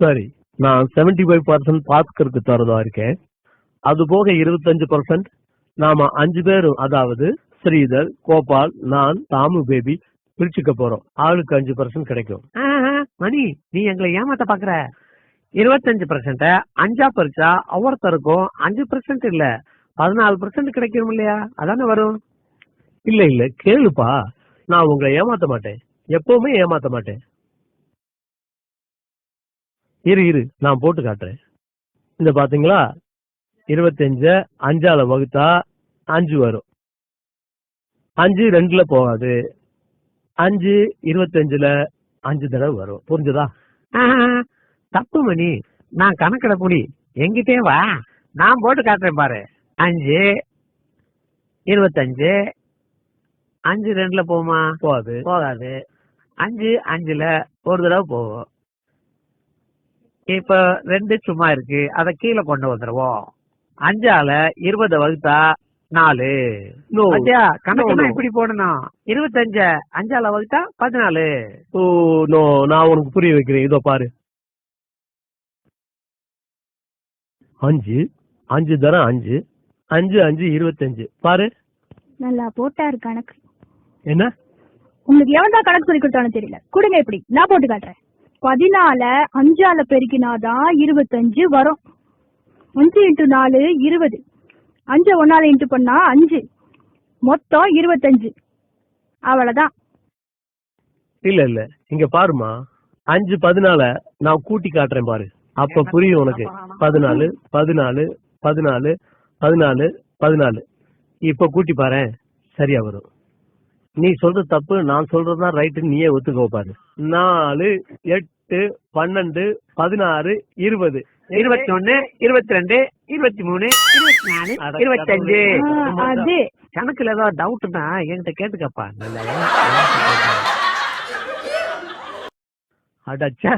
சரி, நான் 75% பாஸ்கருக்கு தரதா இருக்கேன். அது போக 25% நாம 5 பேரும், அதாவது ஸ்ரீதர், கோபால், நான், தாமு பேபி பிரிச்சுக்க போறோம். ஆளுக்கு 5% கிடைக்கும். மணி, நீ எங்களை ஏமாத்த பாக்குற. 25% 5ஆ பறிச்சா ஒவ்வொருத்தருக்கும் 5% இல்ல 14% கிடைக்கும் இல்லையா? அதானே வரும். இல்ல இல்ல, கேளுப்பா, நான் உங்களை ஏமாத்த மாட்டேன், எப்பவுமே ஏமாத்த மாட்டேன். இரு நான் போட்டு காட்டுறேன். இந்த பாத்தீங்களா, 25 5ஆல வகுத்தா 5 வரும். 5 2ல போகாது. 5 25ல 5 தடவை வரும். புரிஞ்சுதா? தப்பு மணி, நான் கணக்கிட புடி, எங்கிட்டே வா, நான் போட்டு காட்டுறேன் பாரு. 5 25 5 2ல போகுமா? போகாது. 5 5ல ஒரு தடவை போகும். இப்ப 2 சும்மா இருக்கு, அத கீழே கொண்டு வந்துருவோம். 5ஆல 20 வகுத்தா 4. கணக்கு இப்படி போடணும். 25 5ஆல வகுத்தா 14. ஓ நோ, நான் உனக்கு புரிய வைக்கிறேன். இதோ பாரு, 5 5 தரம் 5 5 5 25. பாரு, நல்லா போட்டாரு கணக்கு. என்ன உங்களுக்கு எவன் தான் கணக்கு சொல்லி கொடுத்தானு தெரியல. கொடுங்க, எப்படி நான் போட்டு காட்டுறேன். 14 5ஆல பெருக்கினாதான் 25 வரும். 5 × 4 20. 5 1ஆல இன்ட்டு பண்ணா 5, மொத்தம் 25. அவ்வளவுதான். இல்ல இல்ல, இங்க பாருமா, 5 14 நான் கூட்டி காட்டுறேன் பாரு, அப்ப புரியும் உனக்கு. 14 14 14 14 14. இப்ப கூட்டி பாரு, சரியா வரும். நீ சொல்றது தப்பு, நான் சொல்றதுதான் ரைட்டு, நீயே ஒத்துக்கோ பாரு. 4 8 12 16 20 21 22 23 24 25. அது கணக்குல ஏதாவது டவுட்னா என்கிட்ட கேட்டுக்கப்பா. அடச்சா.